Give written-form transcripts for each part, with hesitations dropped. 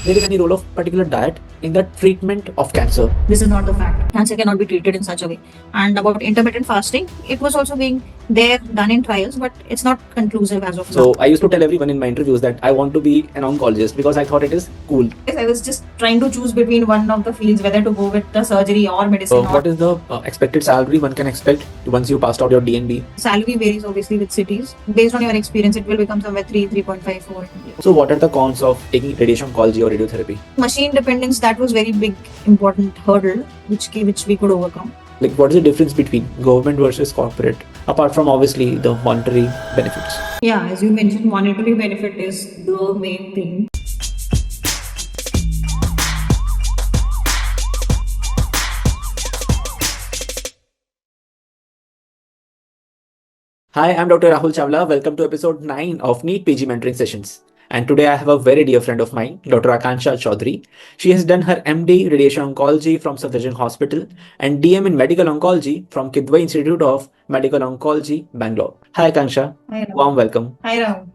there is any role of particular diet in the treatment of cancer. This is not the fact. Cancer cannot be treated in such a way. And about intermittent fasting, it was also being there done in trials, but it's not conclusive as of now. So I used to tell everyone in my interviews that I want to be an oncologist because I thought it is cool. Yes, I was just trying to choose between one of the fields, whether to go with the surgery or medicine. What is the expected salary one can expect once you passed out your DNB? Salary varies obviously with cities. Based on your experience, it will become somewhere 3.5, 4. So what are the cons of taking radiation oncology or radiotherapy? Machine dependence, that was very big, important hurdle which we could overcome. Like, what is the difference between government versus corporate, apart from obviously the monetary benefits? Yeah, as you mentioned, monetary benefit is the main thing. Hi, I'm Dr. Rahul Chawla. Welcome to episode 9 of NEET PG Mentoring Sessions. And today I have a very dear friend of mine, Dr. Akansha Chaudhary. She has done her MD Radiation Oncology from Safdarjung Hospital and DM in Medical Oncology from Kidwai Institute of Medical Oncology, Bangalore. Hi, Akansha. Hi, Rahul. Warm welcome. Hi, Rahul.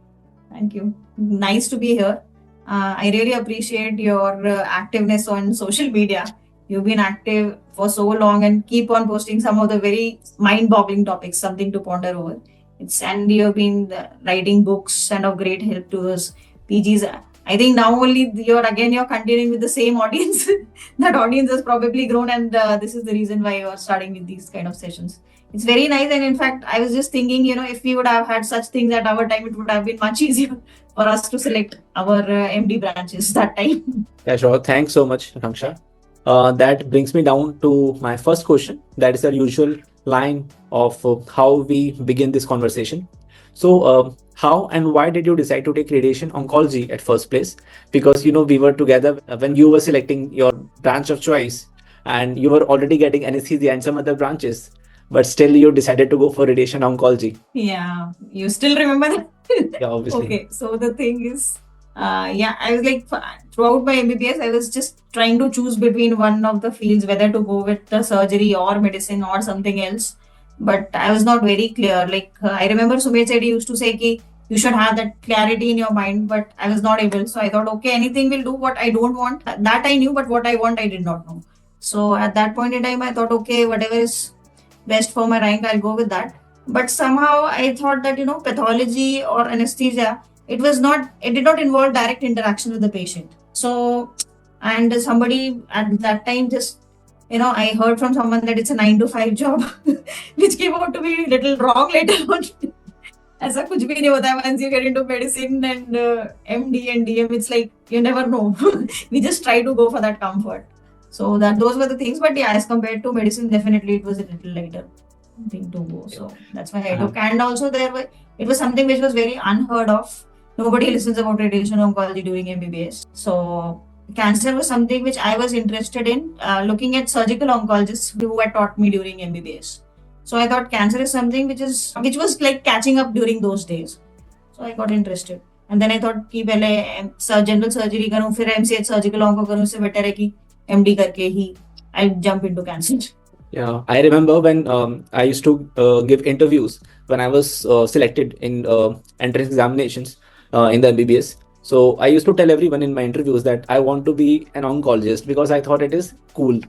Thank you. Nice to be here. I really appreciate your activeness on social media. You've been active for so long and keep on posting some of the very mind-boggling topics, something to ponder over. And you've been writing books and of great help to us PGs. I think now only you're continuing with the same audience. That audience has probably grown, and this is the reason why you're starting with these kind of sessions. It's very nice, and in fact, I was just thinking, if we would have had such things at our time, it would have been much easier for us to select our MD branches that time. Yeah, sure. Thanks so much, Akansha. That brings me down to my first question. That is our usual line of how we begin this conversation. So, how and why did you decide to take radiation oncology at first place? Because we were together when you were selecting your branch of choice, and you were already getting anesthesia and some other branches, but still you decided to go for radiation oncology. Yeah, you still remember that? Yeah, obviously. Okay, so the thing is, I was like, throughout my MBBS, I was just trying to choose between one of the fields, whether to go with the surgery or medicine or something else. But I was not very clear. Like, I remember Sumit said he used to say ki you should have that clarity in your mind, but I was not able. So I thought, okay, anything will do. What I don't want, that I knew, but what I want, I did not know. So at that point in time, I thought, okay, whatever is best for my rank, I'll go with that. But somehow I thought that, pathology or anesthesia, it did not involve direct interaction with the patient. So, and somebody at that time just, I heard from someone that it's a 9 to 5 job, which came out to be a little wrong later on. ऐसा कुछ भी नहीं होता है once you get into medicine and MD and DM, it's like you never know. We just try to go for that comfort. So those were the things, but yeah, as compared to medicine, definitely it was a little lighter thing to go. So that's why I took. And also it was something which was very unheard of. Nobody listens about radiation oncology during MBBS. So cancer was something which I was interested in, looking at surgical oncologists who had taught me during MBBS. So I thought cancer is something which was like catching up during those days. So I got interested. And then I thought कि पहले general surgery करूँ, फिर MCH surgical onco करूँ, इससे better है कि MD करके ही I'll jump into cancer. Yeah, I remember when I used to give interviews when I was selected in entrance examinations in the MBBS. So I used to tell everyone in my interviews that I want to be an oncologist because I thought it is cool.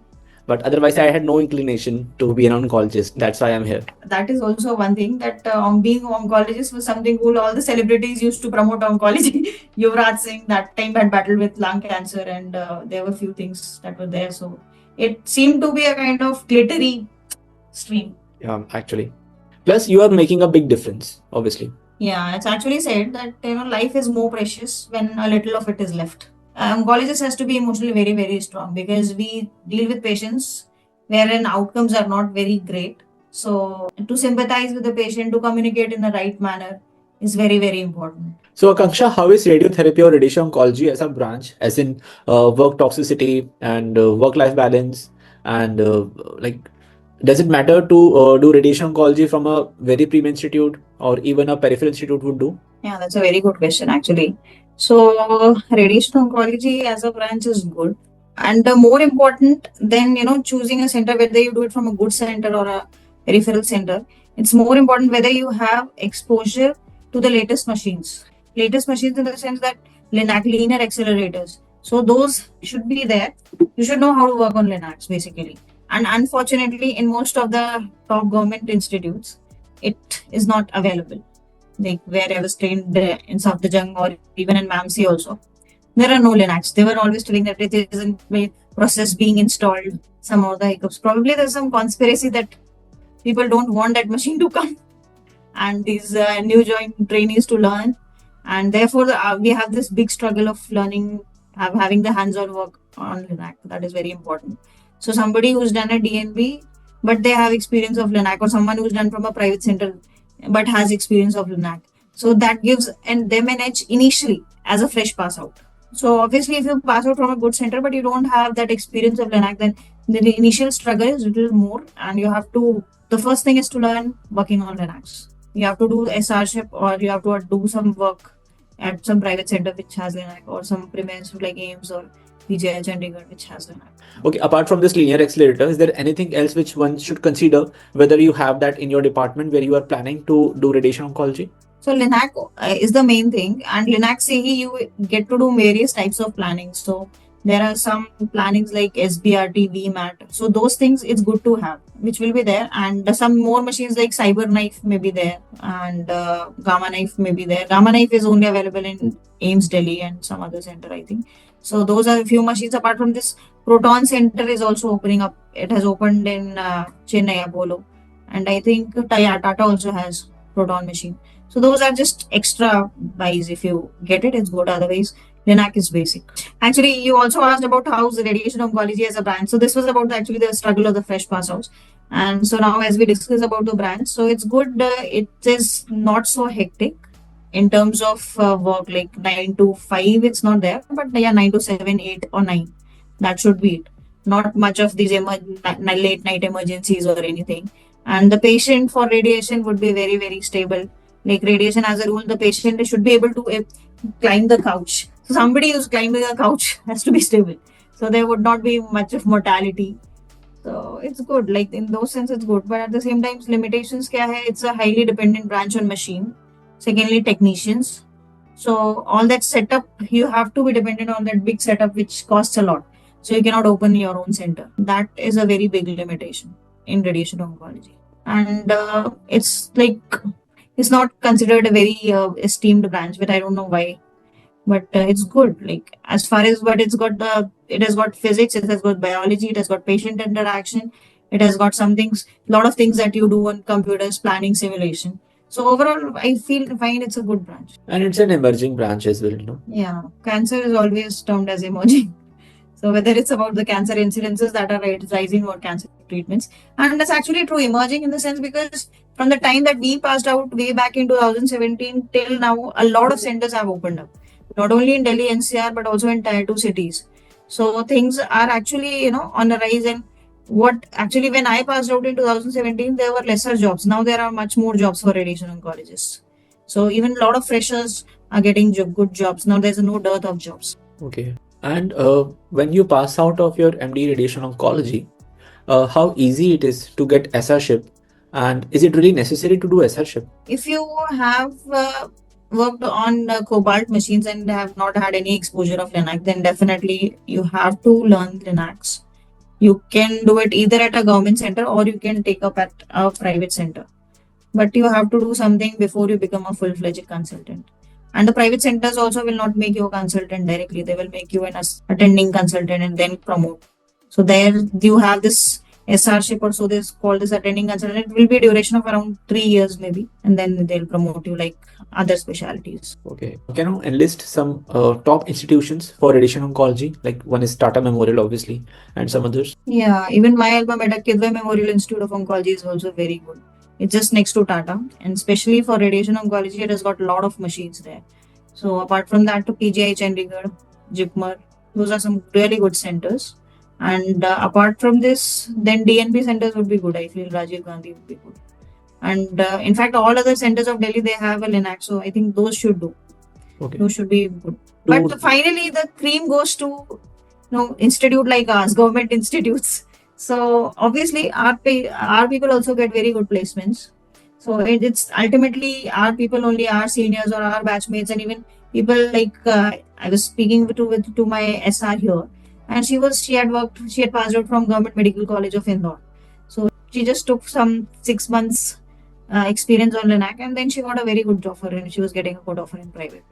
But otherwise, I had no inclination to be an oncologist. That's why I'm here. That is also one thing that being an oncologist was something cool. All the celebrities used to promote oncology. Yuvraj Singh that time had battled with lung cancer, and there were a few things that were there. So it seemed to be a kind of glittery stream. Yeah, actually. Plus, you are making a big difference, obviously. Yeah, it's actually said that life is more precious when a little of it is left. Oncologist has to be emotionally very, very strong because we deal with patients wherein outcomes are not very great. So to sympathize with the patient, to communicate in the right manner is very, very important. So Akanksha, how is radiotherapy or radiation oncology as a branch, as in work toxicity and work-life balance, and does it matter to do radiation oncology from a very premium institute or even a peripheral institute would do? Yeah, that's a very good question actually. So radiation oncology as a branch is good. And more important than choosing a center, whether you do it from a good center or a peripheral center, it's more important whether you have exposure to the latest machines. Latest machines in the sense that linear accelerators, So those should be there. You should know how to work on Linux basically. And unfortunately, in most of the top government institutes, it is not available. Like where I was trained in Safdarjung or even in MAMC also, there are no Linux. They were always telling that it isn't a process being installed. Some of the hiccups. Probably there's some conspiracy that people don't want that machine to come and these new join trainees to learn, and therefore we have this big struggle of learning, having the hands-on work on Linux. That is very important. So somebody who's done a DNB but they have experience of Linux, or someone who's done from a private center but has experience of Linux, so that gives and them an edge initially as a fresh pass out. So obviously if you pass out from a good center but you don't have that experience of Linux, then the initial struggle is a little more, and you have to, the first thing is to learn working on Linux. You have to do SRship, or you have to do some work at some private center which has Linux, or some premises like AIMS or PGI Chandigarh which has Linux. Okay, apart from this linear accelerator, is there anything else which one should consider whether you have that in your department where you are planning to do radiation oncology? So Linux is the main thing, and Linux CE you get to do various types of planning. So there are some plannings like SBRT, VMAT. So those things it's good to have, which will be there, and some more machines like CyberKnife may be there, and Gamma Knife may be there. Gamma Knife is only available in AIMS Delhi and some other center, I think. So those are a few machines. Apart from this, Proton Center is also opening up. It has opened in Chennai Apollo, and I think Tata also has Proton machine. So those are just extra buys. If you get it, it's good. Otherwise, Linux is basic. Actually, you also asked about how's radiation oncology as a brand. So this was about actually the struggle of the fresh pass outs. And so now as we discuss about the brand, so it's good. It is not so hectic in terms of work, like 9 to 5. It's not there, but yeah, 9 to 7, 8 or 9. That should be it. Not much of these late night emergencies or anything. And the patient for radiation would be very, very stable. Like radiation as a rule, the patient should be able to climb the couch. So somebody who's climbing a couch has to be stable. So there would not be much of mortality. So it's good. Like in those sense, it's good. But at the same time, limitations kya hai? It's a highly dependent branch on machine. Secondly, technicians. So all that setup, you have to be dependent on that big setup, which costs a lot. So you cannot open your own center. That is a very big limitation in radiation oncology. And it's like, it's not considered a very esteemed branch, but I don't know why. But it's good. Like as far as what it's got, it has got physics, it has got biology, it has got patient interaction, it has got some things, lot of things that you do on computers, planning, simulation. So overall, I find it's a good branch. And it's an emerging branch as well, no? Yeah, cancer is always termed as emerging. So whether it's about the cancer incidences that are rising or cancer treatments, and that's actually true emerging in the sense because from the time that we passed out way back in 2017 till now, a lot of centers have opened up, not only in Delhi NCR but also in tier 2 cities. So things are actually on the rise. And what actually when I passed out in 2017, there were lesser jobs. Now there are much more jobs for radiation oncologists. So even a lot of freshers are getting good jobs. Now there's no dearth of jobs. Okay. And when you pass out of your MD radiation oncology, how easy it is to get SRship, and is it really necessary to do SRship? If you have worked on Cobalt machines and have not had any exposure of Linux, then definitely you have to learn Linux. You can do it either at a government center or you can take up at a private center. But you have to do something before you become a full-fledged consultant. And the private centers also will not make you a consultant directly. They will make you an attending consultant and then promote. So there you have this SRship, or so this called this attending consultant. It will be a duration of around 3 years maybe, and then they'll promote you like other specialties. Okay. Can you enlist some top institutions for radiation oncology? Like one is Tata Memorial, obviously, and some others. Yeah, even my alma mater, Kidwai Memorial Institute of Oncology, is also very good. It's just next to Tata, and especially for radiation oncology, it has got a lot of machines there. So apart from that, to PGI Chandigarh, JIPMER, those are some really good centers. And apart from this, then DNB centers would be good. I feel Rajiv Gandhi would be good. And in fact, all other centers of Delhi, they have a Linux. So I think those should do. Okay. Those should be good. But finally, the cream goes to institute like us, government institutes. So obviously, our people also get very good placements. So it's ultimately our people only, our seniors or our batchmates, and even people like I was speaking to my SR here, and she had passed out from Government Medical College of Indore. So she just took some 6 months experience on Linac, and then she got a very good offer, and she was getting a good offer in private.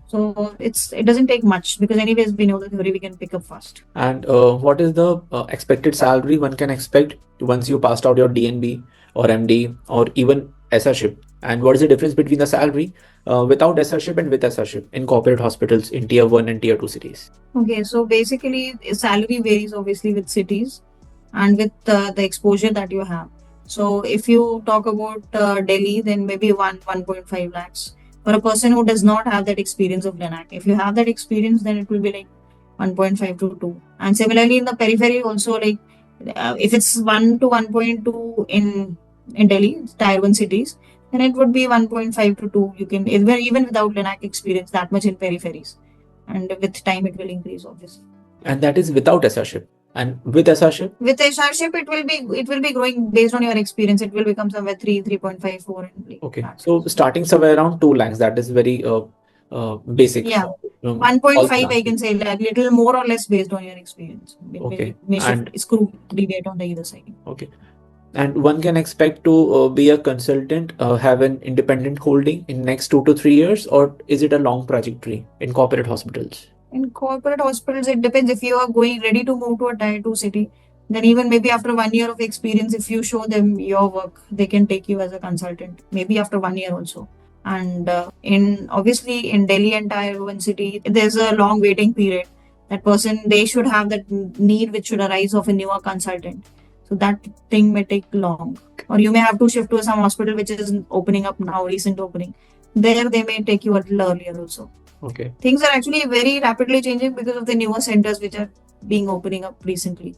So it doesn't take much, because anyways we know the theory we can pick up fast. And what is the expected salary one can expect once you passed out your DNB or MD or even SRship? And what is the difference between the salary without SRship and with SRship in corporate hospitals in tier 1 and tier 2 cities? Okay, so basically salary varies obviously with cities and with the exposure that you have. So if you talk about Delhi, then maybe 1.5 lakhs for a person who does not have that experience of Linac. If you have that experience, then it will be like 1.5 to 2. And similarly in the periphery also, like if it's 1 to 1.2 in Delhi, tier 1 cities, then it would be 1.5 to 2. You can even without Linac experience that much in peripheries, and with time it will increase obviously. And that is without SRship. And with SRship? With SRship, it will be growing based on your experience. It will become somewhere 3.5, 4. Okay. So starting somewhere around 2 lakhs, that is very basic. Yeah. all 1.5 I classes. can say, like little more or less based on your experience. Okay. May And screw deviate on the either side. okay. And one can expect to be a consultant, have an independent holding in next 2 to 3 years, or is it a long trajectory in corporate hospitals? In corporate hospitals, it depends. If you are going ready to move to a tier 2 city, then even maybe after 1 year of experience, if you show them your work, they can take you as a consultant. Maybe after 1 year also. And in obviously in Delhi and tier 1 city, there's a long waiting period. That person, they should have that need which should arise of a newer consultant. So that thing may take long. Or you may have to shift to some hospital which is opening up now, recent opening. There they may take you a little earlier also. Okay. Things are actually very rapidly changing because of the newer centers which are being opening up recently.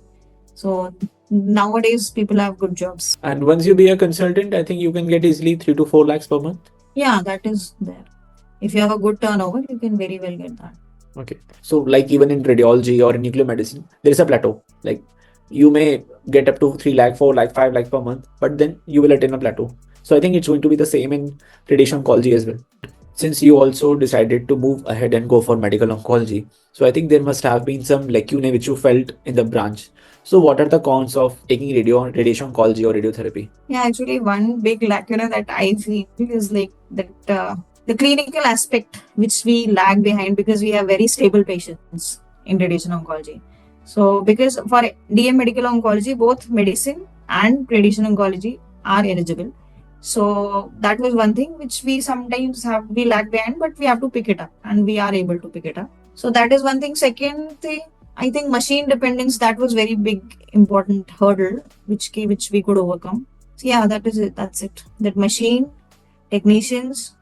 So nowadays people have good jobs. And once you be a consultant, I think you can get easily 3 to 4 lakhs per month. Yeah, that is there. If you have a good turnover, you can very well get that. Okay. So like even in radiology or in nuclear medicine, there is a plateau. Like you may get up to 3 lakh, 4 lakh, 5 lakh per month, but then you will attain a plateau. So I think it's going to be the same in radiation oncology as well. Since you also decided to move ahead and go for medical oncology, so I think there must have been some lacunae which you felt in the branch. So what are the cons of taking radiation oncology or radiotherapy? Yeah, actually one big lacuna that I feel is like that the clinical aspect which we lag behind, because we have very stable patients in radiation oncology. So because for DM medical oncology, both medicine and radiation oncology are eligible. So that was one thing which we sometimes we lag behind, but we have to pick it up, and we are able to pick it up. So that is one thing. Second thing, I think machine dependence, that was very big important hurdle which we could overcome. So yeah, that is it. That's it. That machine, technicians,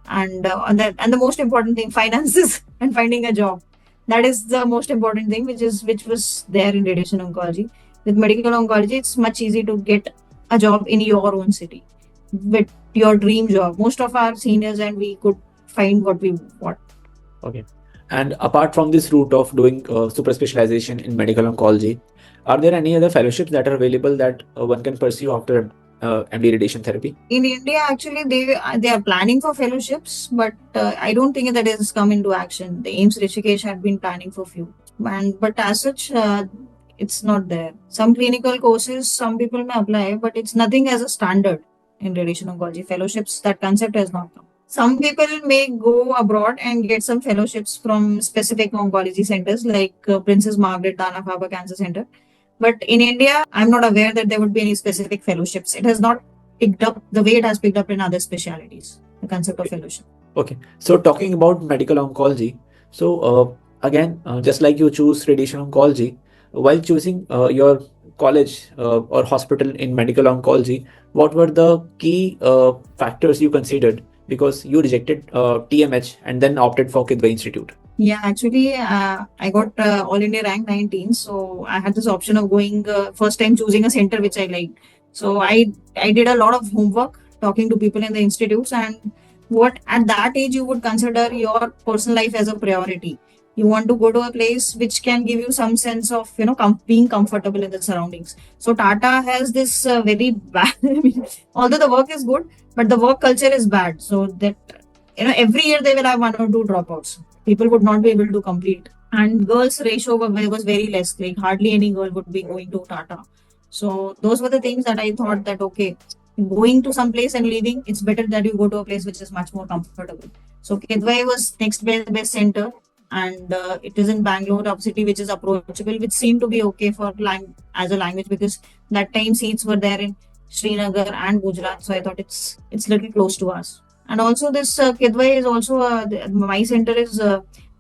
and the most important thing, finances and finding a job. That is the most important thing, which was there in radiation oncology. With medical oncology, it's much easier to get a job in your own city with your dream job. Most of our seniors and we could find what we want. Okay. And apart from this route of doing super specialization in medical oncology, are there any other fellowships that are available that one can pursue after MD radiation therapy? In India, actually, they are planning for fellowships, but I don't think that has come into action. The AIIMS Rishikesh had been planning for few, but as such, it's not there. Some clinical courses, some people may apply, but it's nothing as a standard in radiation oncology. Fellowships, that concept has not come. Some people may go abroad and get some fellowships from specific oncology centers like Princess Margaret Dana-Farber Cancer Center. But in India, I'm not aware that there would be any specific fellowships. It has not picked up the way it has picked up in other specialities, the concept of fellowship. Okay. So talking about medical oncology, so again, just like you choose radiation oncology, while choosing your college or hospital in medical oncology, what were the key factors you considered? Because you rejected TMH and then opted for Kidway Institute. Yeah, actually, I got All India rank 19, so I had this option of going first time choosing a center which I liked. So I did a lot of homework, talking to people in the institutes, and what at that age you would consider your personal life as a priority. You want to go to a place which can give you some sense of being comfortable in the surroundings. So Tata has this very bad. I mean, although the work is good, but the work culture is bad. So that every year they will have one or two dropouts. People would not be able to complete. And girls' ratio was very less. Like hardly any girl would be going to Tata. So those were the things that I thought that okay, going to some place and leaving, it's better that you go to a place which is much more comfortable. So Kedwai was next best center, and it is in Bangalore, a city which is approachable, which seemed to be okay for as a language because that time seats were there in Srinagar and Gujarat. So I thought it's little close to us. And also this Kedwai is also my center is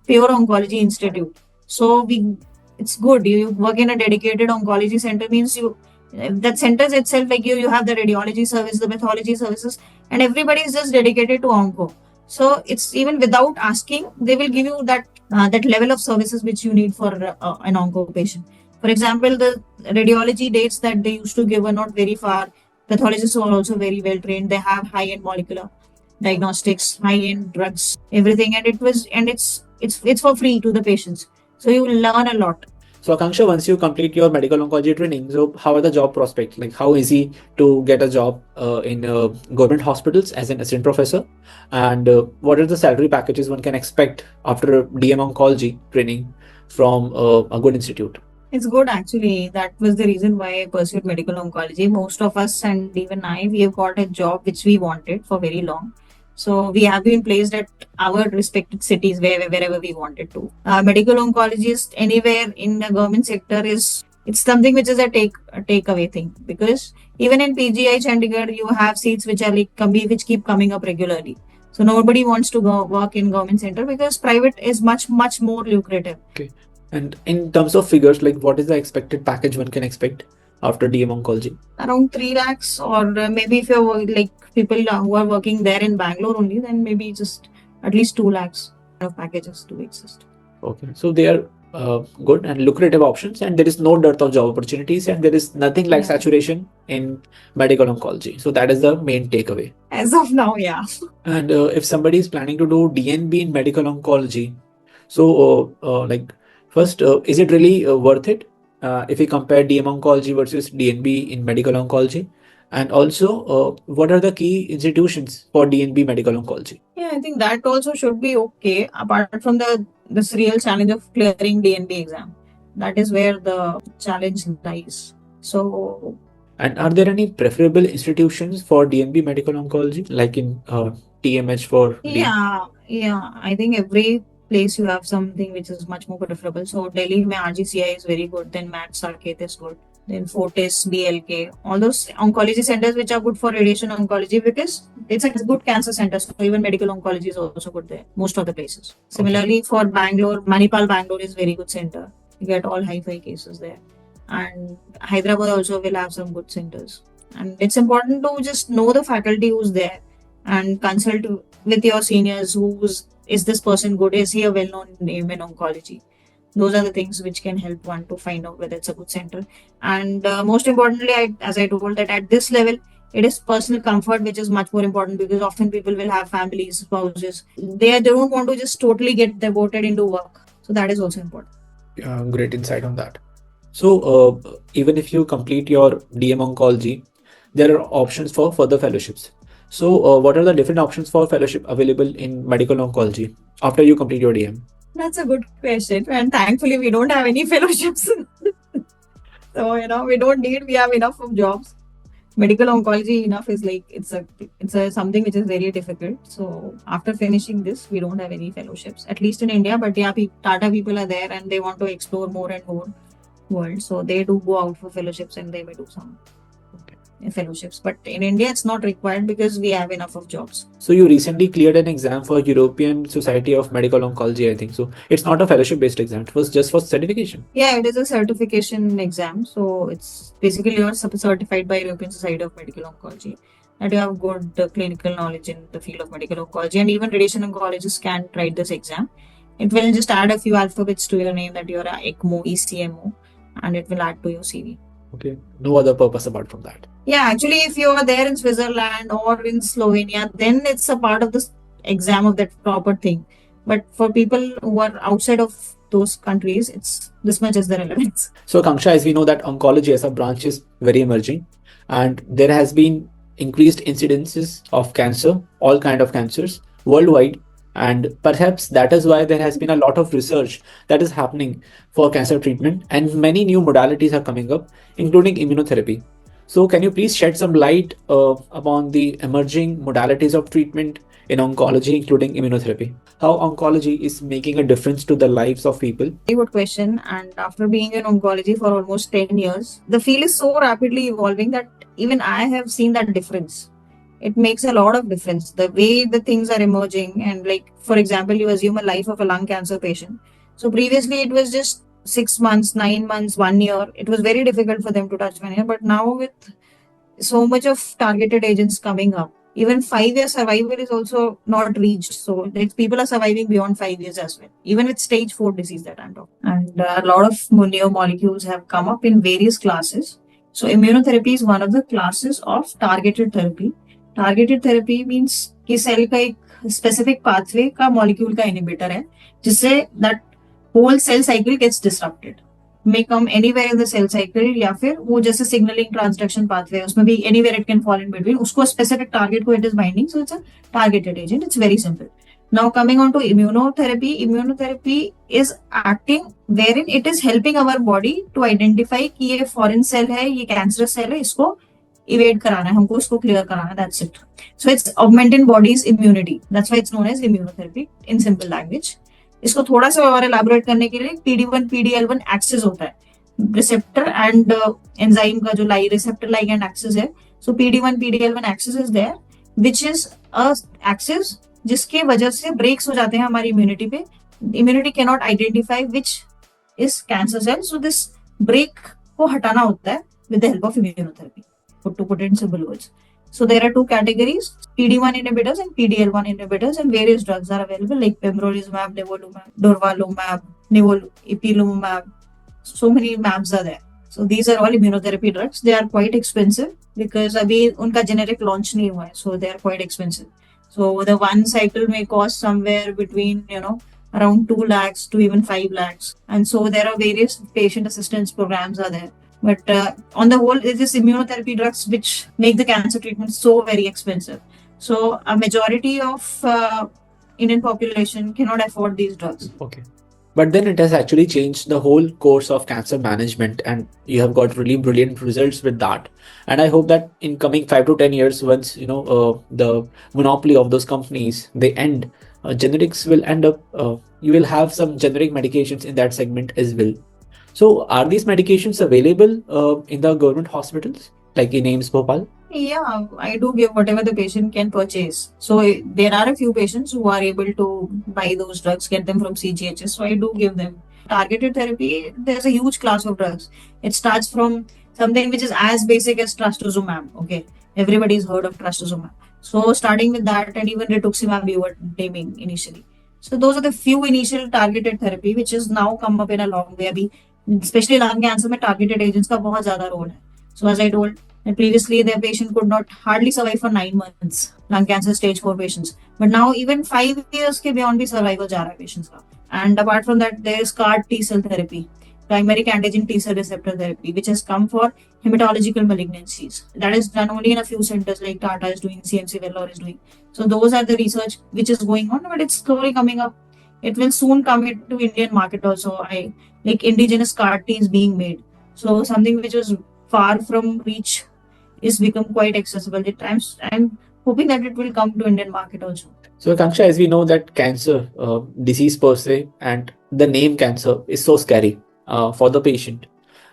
Pure Oncology Institute. So it's good. You work in a dedicated oncology center means you that centers itself like you have the radiology service, the pathology services, and everybody is just dedicated to onco. So it's even without asking, they will give you that level of services which you need for an onco patient. For example, the radiology dates that they used to give are not very far. Pathologists are also very well trained. They have high-end molecular diagnostics, high-end drugs, everything, and it's for free to the patients. So you will learn a lot. So Akanksha, once you complete your medical oncology training, so how are the job prospects? Like how easy to get a job in government hospitals as an assistant professor? And what are the salary packages one can expect after DM oncology training from a good institute? It's good actually. That was the reason why I pursued medical oncology. Most of us and even I, we have got a job which we wanted for very long. So we have been placed at our respected cities wherever we wanted to. Medical oncologist anywhere in the government sector it's something which is a takeaway thing because even in PGI Chandigarh you have seats which are which keep coming up regularly. So nobody wants to go work in government center because private is much more lucrative. Okay. And in terms of figures, like what is the expected package one can expect after DM oncology? Around 3 lakhs, or maybe if you're like people who are working there in Bangalore only, then maybe just at least 2 lakhs of packages to exist. Okay, so they are good and lucrative options, and there is no dearth of job opportunities, and there is nothing like Yeah. saturation in medical oncology. So that is the main takeaway. As of now, yeah. And if somebody is planning to do DNB in medical oncology, so like first, is it really worth it if we compare DM oncology versus DNB in medical oncology? And also, what are the key institutions for DNB medical oncology? Yeah, I think that also should be okay. Apart from this real challenge of clearing DNB exam, that is where the challenge lies. So, And are there any preferable institutions for DNB medical oncology, like in TMH for yeah, I think every place you have something which is much more preferable. So Delhi mein RGCI is very good, then Max Saket is good, then Fortis, BLK, all those oncology centers which are good for radiation oncology because it's a good cancer center. So even medical oncology is also good there, most of the places. Similarly for Bangalore, Manipal Bangalore is very good center. You get all high-fi cases there. And Hyderabad also will have some good centers. And it's important to just know the faculty who's there and consult with your seniors is this person good? Is he a well-known name in oncology? Those are the things which can help one to find out whether it's a good center. And most importantly, as I told that at this level, it is personal comfort which is much more important because often people will have families, spouses. They don't want to just totally get devoted into work. So that is also important. Great insight on that. So even if you complete your DM oncology, there are options for further fellowships. So what are the different options for fellowship available in medical oncology after you complete your DM? That's a good question. And thankfully, we don't have any fellowships. So, we have enough of jobs. Medical oncology enough is like, it's a something which is very difficult. So after finishing this, we don't have any fellowships, at least in India. But yeah, Tata people are there and they want to explore more and more world. So they do go out for fellowships and they may do some fellowships, but in India it's not required because we have enough of jobs. So you recently cleared an exam for European Society of Medical Oncology, I think. So it's not a fellowship based exam, it was just for certification. Yeah, it is a certification exam. So it's basically you're certified by European Society of Medical Oncology that you have good clinical knowledge in the field of medical oncology, and even radiation oncologists can write this exam. It will just add a few alphabets to your name that you're a ECMO, ECMO, and it will add to your CV. Okay, no other purpose apart from that. Yeah, actually, if you are there in Switzerland or in Slovenia, then it's a part of this exam of that proper thing. But for people who are outside of those countries, it's this much is the relevance. So Akanksha, as we know that oncology as a branch is very emerging, and there has been increased incidences of cancer, all kind of cancers, worldwide. And perhaps that is why there has been a lot of research that is happening for cancer treatment, and many new modalities are coming up, including immunotherapy. So, can you please shed some light upon the emerging modalities of treatment in oncology, including immunotherapy? How oncology is making a difference to the lives of people? Very good question. And after being in oncology for almost 10 years, the field is so rapidly evolving that even I have seen that difference. It makes a lot of difference. The way the things are emerging, and like, for example, you assume a life of a lung cancer patient. So previously it was just 6 months, 9 months, 1 year. It was very difficult for them to touch 1 year. But now with so much of targeted agents coming up, even 5 year survival is also not reached. So people are surviving beyond 5 years as well, even with stage 4 disease that I'm talking. And a lot of new molecules have come up in various classes. So immunotherapy is one of the classes of targeted therapy. Targeted therapy means कि cell का एक specific pathway का molecule का inhibitor है जिससे that whole cell cycle gets disrupted. may come anywhere in the cell cycle या फिर वो जैसे signaling transduction pathway उसमें भी anywhere it can fall in between. उसको specific target को it is binding, so it's a targeted agent. It's very simple. Now coming on to immunotherapy, immunotherapy is acting wherein it is helping our body to identify कि ये foreign cell है, ये cancerous cell है, इसको evade कराना है, हमको इसको clear कराना है. That's it. So it's augmenting body's immunity. That's why it's known as immunotherapy in simple language. इसको थोड़ा सा और एलाबोरेट करने के लिए PD1 PDL1 एक्सेस होता है, रिसेप्टर एंड एंजाइम का जो रिसेप्टर लाइगैंड एक्सेस है. So PD1 PDL1 axis is there which is a axis जिसके वजह से ब्रेक्स हो जाते हैं हमारी इम्यूनिटी पे. Immunity can not identify which is cancer cell, so this break को हटाना होता है with the help of immunotherapy, to put in simple words. So there are two categories, PD1 inhibitors and PDL1 inhibitors, and various drugs are available like pembrolizumab, nivolumab, durvalumab, ipilimumab. So many mabs are there. So these are all immunotherapy drugs. They are quite expensive because अभी उनका generic launch नहीं हुआ है, so they are quite expensive. So the one cycle may cost somewhere between around 2 lakhs to even 5 lakhs, and so there are various patient assistance programs are there. But on the whole, it is immunotherapy drugs which make the cancer treatment so very expensive. So a majority of Indian population cannot afford these drugs. Okay. But then it has actually changed the whole course of cancer management, and you have got really brilliant results with that. And I hope that in coming 5 to 10 years, once the monopoly of those companies they end, generics will end up. You will have some generic medications in that segment as well. So, are these medications available in the government hospitals, like in AIIMS Bhopal? Yeah, I do give whatever the patient can purchase. So, there are a few patients who are able to buy those drugs, get them from CGHS. So, I do give them. Targeted therapy, there's a huge class of drugs. It starts from something which is as basic as trastuzumab. Okay, everybody's heard of trastuzumab. So, starting with that, and even rituximab you were naming initially. So, those are the few initial targeted therapy which has now come up in a long way. अभी especially lung cancer में targeted agents का बहुत ज़्यादा role है. So as I told, and previously the patient could not hardly survive for 9 months, lung cancer stage 4 patients. But now even 5 years के beyond भी survival जा रहा है patients का. And apart from that, there is CAR T-cell therapy, primary antigen T-cell receptor therapy, which has come for hematological malignancies. That is done only in a few centers like Tata is doing, CMC Vellore is doing. So those are the research which is going on, but it's slowly coming up. It will soon come into Indian market also. Like indigenous CAR T is being made. So something which was far from reach is become quite accessible. I'm hoping that it will come to Indian market also. So Akanksha, as we know that cancer, disease per se, and the name cancer is so scary for the patient.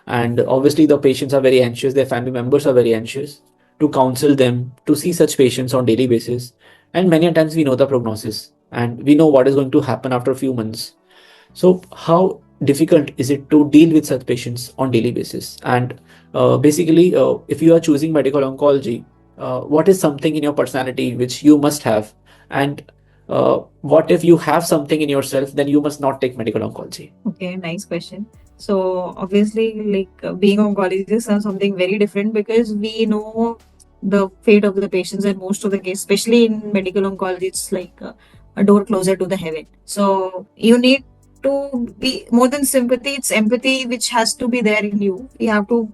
And obviously the patients are very anxious, their family members are very anxious to counsel them, to see such patients on daily basis. And many times we know the prognosis and we know what is going to happen after a few months. So how difficult is it to deal with such patients on daily basis? And basically, if you are choosing medical oncology, what is something in your personality which you must have? And what if you have something in yourself, then you must not take medical oncology? Okay, nice question. So obviously, like being oncologist is something very different because we know the fate of the patients, and most of the case, especially in medical oncology, it's like a door closer to the heaven. So you need to be more than sympathy, it's empathy which has to be there in you. You have to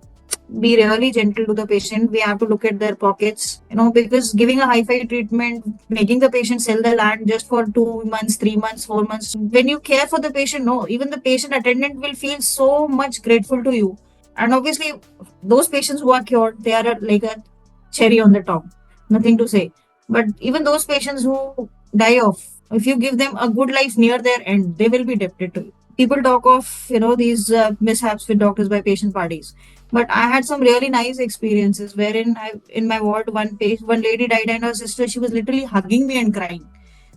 be really gentle to the patient. We have to look at their pockets, because giving a high-fi treatment, making the patient sell the land just for 2 months, 3 months, 4 months. When you care for the patient, no, even the patient attendant will feel so much grateful to you. And obviously, those patients who are cured, they are like a cherry on the top. Nothing to say. But even those patients who die off, if you give them a good life near their end, they will be debted to you. People talk of these mishaps with doctors by patient parties, but I had some really nice experiences wherein in my ward, one lady died and her sister, she was literally hugging me and crying.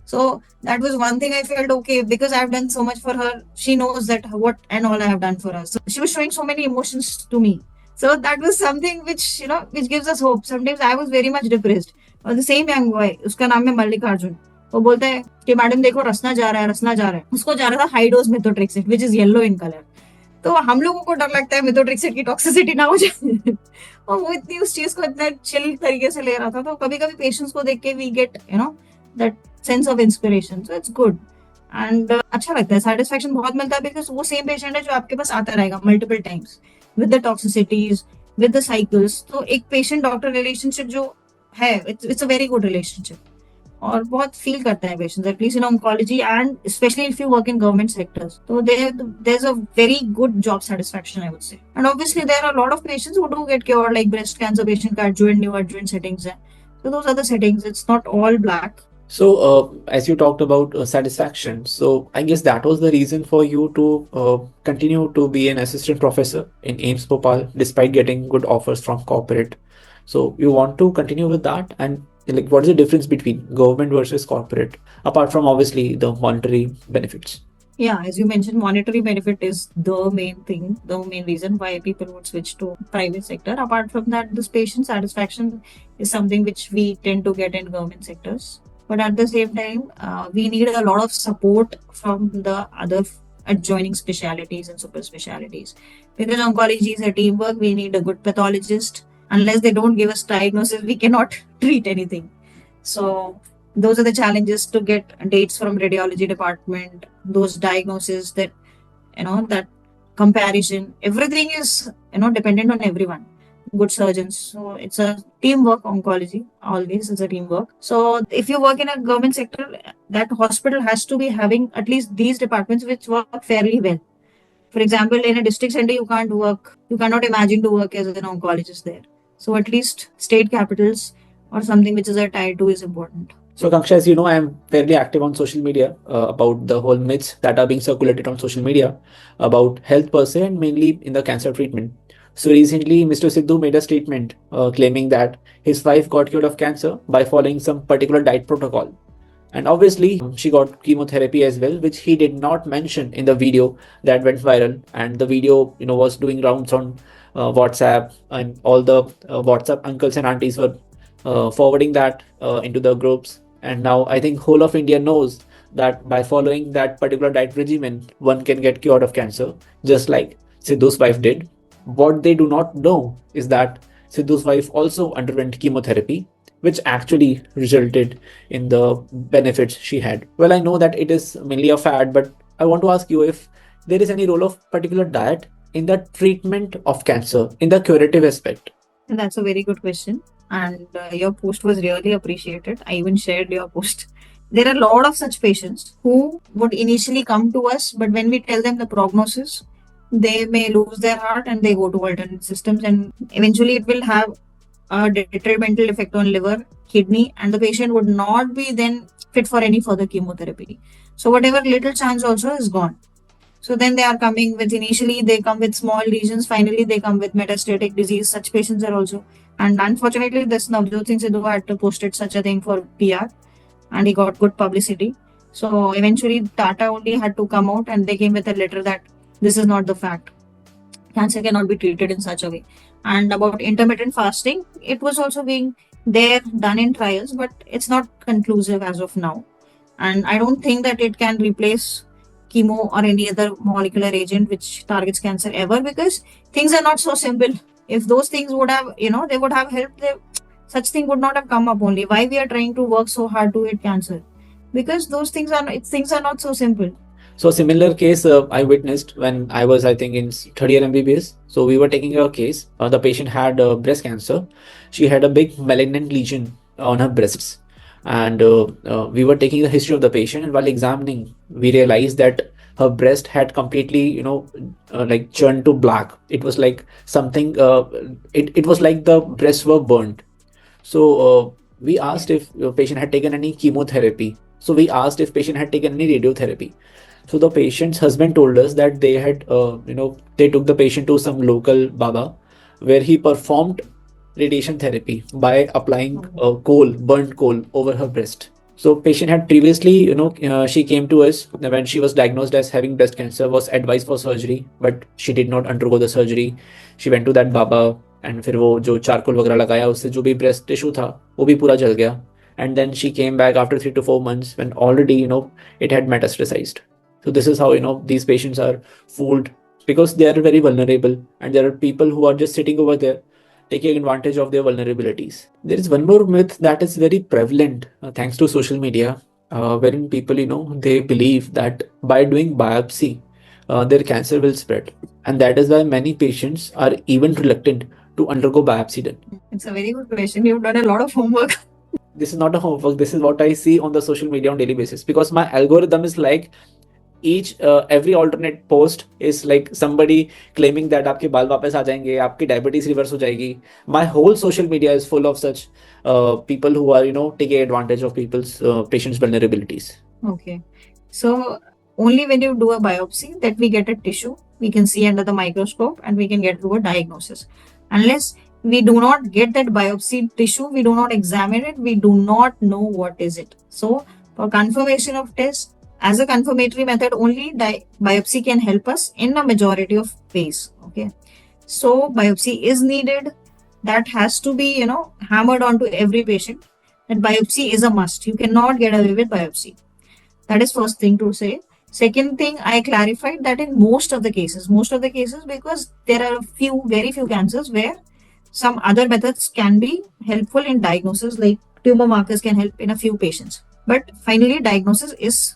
So that was one thing I felt okay, because I've done so much for her. She knows that what and all I have done for her. So she was showing so many emotions to me. So that was something which gives us hope. Sometimes I was very much depressed. और the same young boy, उसका नाम है मल्लिकार्जुन, वो बोलता है कि madam देखो रसना जा रहा है, रसना जा रहा है। उसको जा रहा था high dose methotrexate which is yellow in colour. तो हम लोगों को डर लगता है मेथोट्रेक्सेट की टॉक्सिसिटी ना हो जाए और वो इतनी उस चीज को इतना चिल तरीके से ले रहा था। तो कभी कभी पेशेंट्स को देख के we get that sense of inspiration, so it's good. And अच्छा लगता है, सेटिस्फेक्शन बहुत मिलता है, बिकॉज वो सेम पेशेंट है जो आपके पास आता रहेगा multiple times with the toxicities, with the cycles. तो एक पेशेंट डॉक्टर रिलेशनशिप जो है, it's a very good relationship, और बहुत फील करते हैं patients, at least in oncology and specially if you work in government sectors. तो there is a very good job satisfaction, I would say. And obviously there are lot of patients who do get cure, like breast cancer patient का adjuvant new adjuvant settings है। So those are the settings. It's not all black. So, as you talked about satisfaction, so I guess that was the reason for you to continue to be an assistant professor in AIIMS Bhopal despite getting good offers from corporate. So, you want to continue with that? And like, what is the difference between government versus corporate, apart from obviously the monetary benefits? Yeah, as you mentioned, monetary benefit is the main thing, the main reason why people would switch to private sector. Apart from that, this patient satisfaction is something which we tend to get in government sectors. But at the same time, we need a lot of support from the other adjoining specialities and super specialities. Because oncology is a teamwork, we need a good pathologist. Unless they don't give us diagnosis, we cannot treat anything. So those are the challenges, to get dates from radiology department, those diagnoses, that comparison, everything is dependent on everyone, good surgeons. So it's a teamwork. Oncology always is a teamwork. So if you work in a government sector, that hospital has to be having at least these departments which work fairly well. For example, in a district center, you cannot imagine to work as an oncologist there. So at least state capitals or something which is a tier 2 is important. So, Kanksha, as you know, I am fairly active on social media about the whole myths that are being circulated on social media about health per se, and mainly in the cancer treatment. So recently, Mr. Sidhu made a statement claiming that his wife got cured of cancer by following some particular diet protocol. And obviously, she got chemotherapy as well, which he did not mention in the video that went viral. And the video, was doing rounds on WhatsApp, and all the WhatsApp uncles and aunties were forwarding that into the groups. And now I think whole of India knows that by following that particular diet regimen, one can get cured of cancer, just like Sidhu's wife did. What they do not know is that Sidhu's wife also underwent chemotherapy, which actually resulted in the benefits she had. Well, I know that it is mainly a fad, but I want to ask you if there is any role of particular diet in the treatment of cancer, in the curative aspect. And that's a very good question. And your post was really appreciated. I even shared your post. There are a lot of such patients who would initially come to us, but when we tell them the prognosis, they may lose their heart and they go to alternate systems, and eventually it will have a detrimental effect on liver, kidney, and the patient would not be then fit for any further chemotherapy. So whatever little chance also is gone. So then they are coming with, initially they come with small lesions, finally they come with metastatic disease. Such patients are also. And unfortunately, this Navjot Singh Sidhu had posted such a thing for PR, and he got good publicity. So eventually Tata only had to come out and they came with a letter that this is not the fact. Cancer cannot be treated in such a way. And about intermittent fasting, it was also being there done in trials, but it's not conclusive as of now. And I don't think that it can replace chemo or any other molecular agent which targets cancer ever, because things are not so simple. If those things would have, they would have helped, such thing would not have come up only. Why we are trying to work so hard to hit cancer? Because things are not so simple. So similar case I witnessed when I was, I think, in third year MBBS. So we were taking a case. The patient had breast cancer. She had a big malignant lesion on her breasts, and we were taking the history of the patient. And while examining, we realized that her breast had completely, like turned to black. It was like something. It was like the breasts were burned. So we asked if the patient had taken any chemotherapy. So we asked if patient had taken any radiotherapy. So the patient's husband told us that they had, they took the patient to some local Baba, where he performed radiation therapy by applying coal, burnt coal, over her breast. So patient had previously, she came to us when she was diagnosed as having breast cancer, was advised for surgery, but she did not undergo the surgery. She went to that Baba, and फिर वो जो charcoal वगैरह लगाया उससे जो भी breast tissue था वो भी पूरा जल गया. And then she came back after 3 to 4 months when already it had metastasized. So this is how these patients are fooled, because they are very vulnerable, and there are people who are just sitting over there taking advantage of their vulnerabilities. There is one more myth that is very prevalent thanks to social media, wherein people they believe that by doing biopsy their cancer will spread, and that is why many patients are even reluctant to undergo biopsy done. It's a very good question. You've done a lot of homework. This is not a homework. This is what I see on the social media on daily basis, because my algorithm is like each every alternate post is like somebody claiming that आपके बाल वापस आ जाएंगे, आपकी diabetes reverse हो जाएगी. My whole social media is full of such people who are taking advantage of people's patients' vulnerabilities. Okay. So only when you do a biopsy that we get a tissue, we can see under the microscope and we can get to a diagnosis. Unless we do not get that biopsy tissue, we do not examine it, we do not know what is it. So for confirmation of test, as a confirmatory method, only biopsy can help us in a majority of ways. Okay. So biopsy is needed. That has to be, hammered onto every patient. That biopsy is a must. You cannot get away with biopsy. That is first thing to say. Second thing, I clarified that in most of the cases, because there are very few cancers where some other methods can be helpful in diagnosis, like tumor markers can help in a few patients. But finally, diagnosis is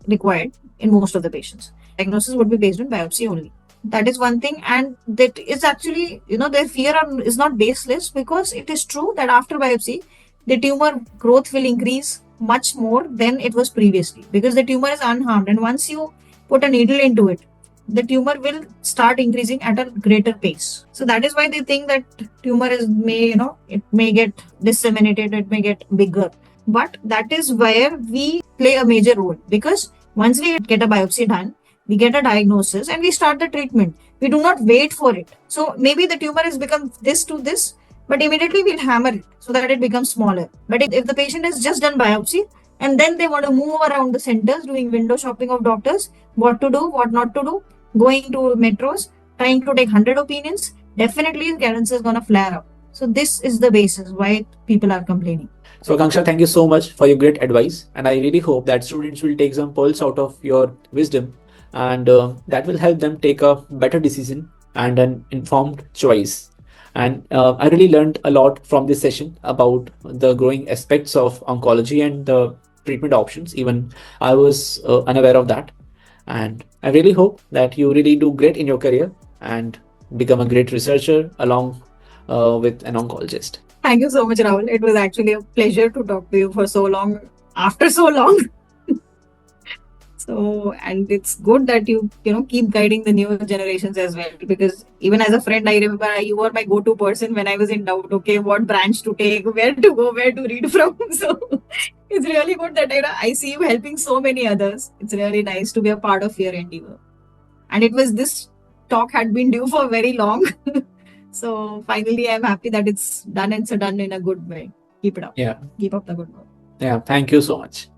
required in most of the patients. Diagnosis would be based on biopsy only. That is one thing, and that is actually, their fear is not baseless, because it is true that after biopsy, the tumor growth will increase much more than it was previously, because the tumor is unharmed, and once you put a needle into it, the tumor will start increasing at a greater pace. So that is why they think that tumor it may get disseminated, it may get bigger. But that is where we play a major role, because once we get a biopsy done, we get a diagnosis and we start the treatment. We do not wait for it. So maybe the tumor has become this to this, but immediately we'll hammer it so that it becomes smaller. But if the patient has just done biopsy and then they want to move around the centers doing window shopping of doctors, what to do, what not to do, going to metros, trying to take 100 opinions, definitely cancer is going to flare up. So this is the basis why people are complaining. So Akanksha, thank you so much for your great advice, and I really hope that students will take some pearls out of your wisdom, and that will help them take a better decision and an informed choice. And I really learned a lot from this session about the growing aspects of oncology and the treatment options. Even I was unaware of that. And I really hope that you really do great in your career and become a great researcher along with an oncologist. Thank you so much, Rahul. It was actually a pleasure to talk to you for so long, after so long. So, and it's good that you keep guiding the new generations as well, because even as a friend, I remember you were my go-to person when I was in doubt. Okay, what branch to take, where to go, where to read from. So it's really good that I see you helping so many others. It's really nice to be a part of your endeavor. And this talk had been due for very long. So finally, I'm happy that it's done, and so done in a good way. Keep it up. Yeah. Keep up the good work. Yeah. Thank you so much.